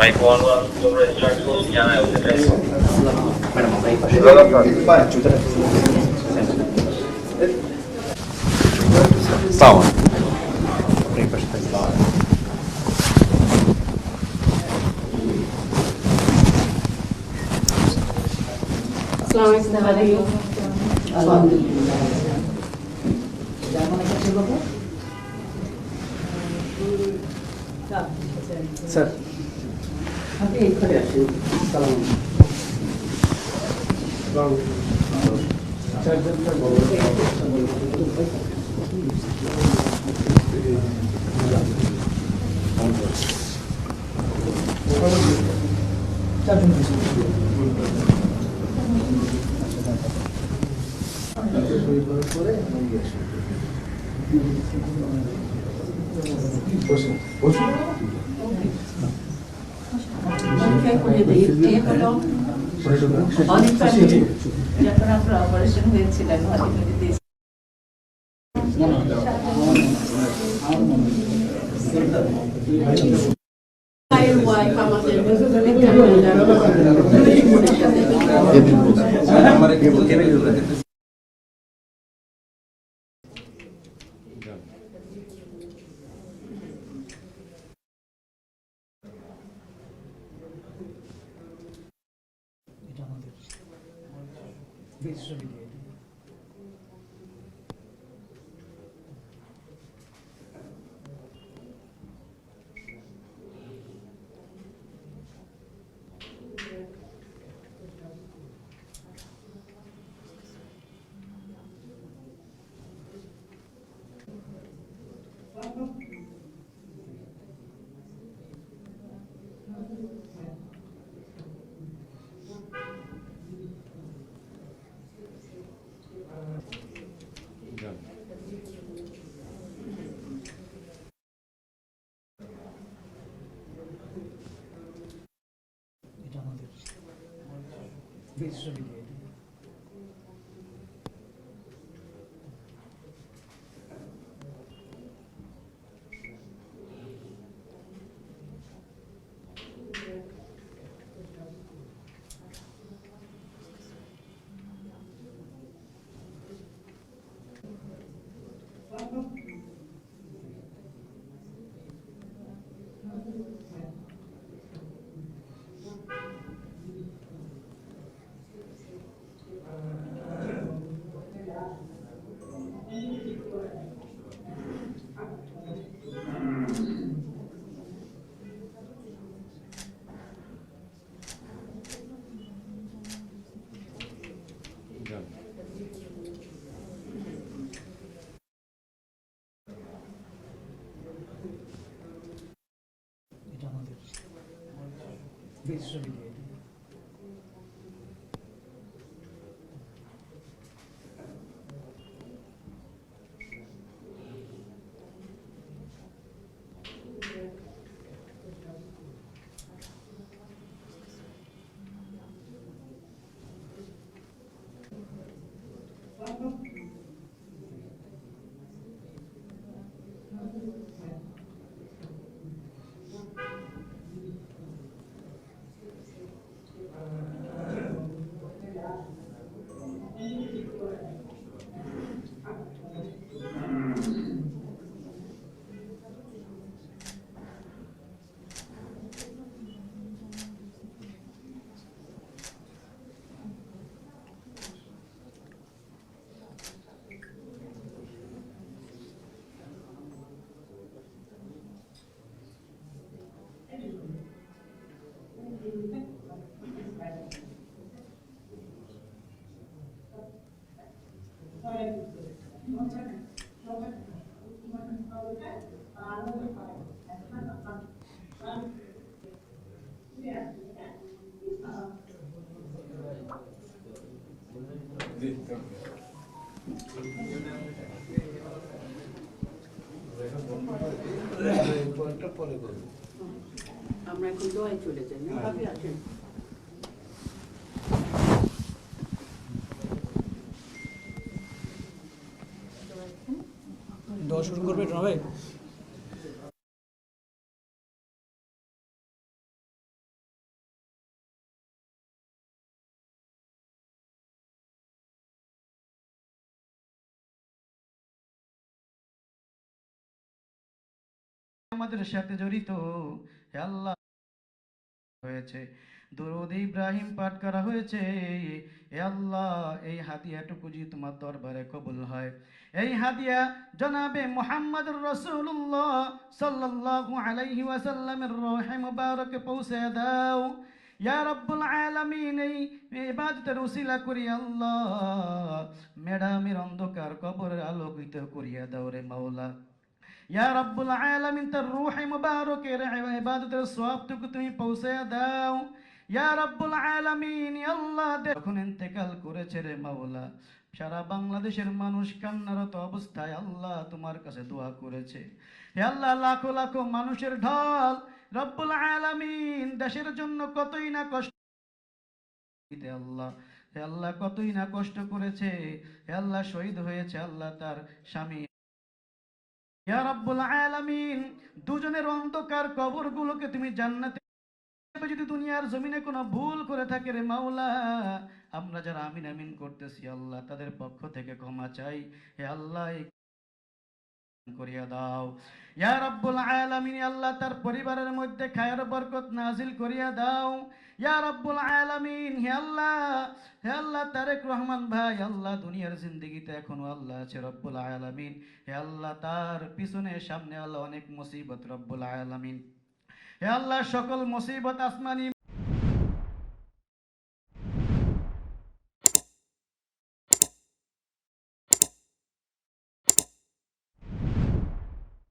Mic 1, তোমরা start করছি জানাই ওদের ম্যাডাম আমরা এই পাশে সাউন্ড এই পাশে আসসালামু আলাইকুম। আলহামদুলিল্লাহ। স্যার আপনি এই ঘরে আসেন। সালাম। যখন আপনার অপারেশন হয়েছিলেন আমরা এখন দোয়ায় চলে যাই না ভাবি আসেন দোয়া শুরু করবে ভাই। আমাদের সাথে জড়িত। হে আল্লাহ হয়েছে, দরুদ ইব্রাহিম পাঠ করা হয়েছে। হে আল্লাহ, এই হাদিয়াটুকু যদি তোমার দরবারে কবুল হয়, এই হাদিয়া জনাবে মুহাম্মদুর রাসূলুল্লাহ সাল্লাল্লাহু আলাইহি ওয়াসাল্লামের রহে মুবারকে পৌঁছে দাও ইয়া রাব্বুল আলামিন। এই ইবাদতের উসিলা করি আল্লাহ ম্যাডামের অন্ধকার কবরের আলোকিত করিয়া দাও রে মাওলা। ইয়া রাব্বুল আলামিন, তার রূহে মুবারকের ইবাদতের সওয়াবটুকু তুমি পৌঁছে দাও ইয়া রাব্বুল আলামিন। আল্লাহ যখন ইন্তেকাল করেছে রে মাওলা, সারা বাংলাদেশের মানুষ কান্নারত অবস্থায় আল্লাহ তোমার কাছে দোয়া করেছে। হে আল্লাহ, লাখো লাখো মানুষের ঢল রব্বুল আলামিন দেশের জন্য কতই না কষ্ট আল্লাহ। হে আল্লাহ, কতই না কষ্ট করেছে। হে আল্লাহ, শহীদ হয়েছে আল্লাহ তার স্বামী। ইয়া রাব্বুল আলামিন, দুজনের অন্ধকার কবরগুলোকে তুমি জান্নাতে, যদি দুনিয়ার জমিনে কোনো ভুল করে থাকে রে মাওলা, আমরা যারা আমিন আমিন করতেছি আল্লাহ তাদের পক্ষ থেকে ক্ষমা চাই। হে আল্লাহ, করিয়া দাও ইয়া রাব্বুল আলামিন। আল্লাহ, তার পরিবারের মধ্যে খায়ের বরকত নাজিল করিয়া দাও ইয়া রাব্বুল আলামিন। হে আল্লাহ, হে আল্লাহ, তারেক রহমান ভাই আল্লাহ দুনিয়ার জিন্দেগিতে এখনো আল্লাহ আছে রব্বুল আলামিন। হে আল্লাহ, তার পিছনে সামনে আল্লাহ অনেক মুসিবত রব্বুল আলামিন। হে আল্লাহ, সকল মুসিবত আসমানি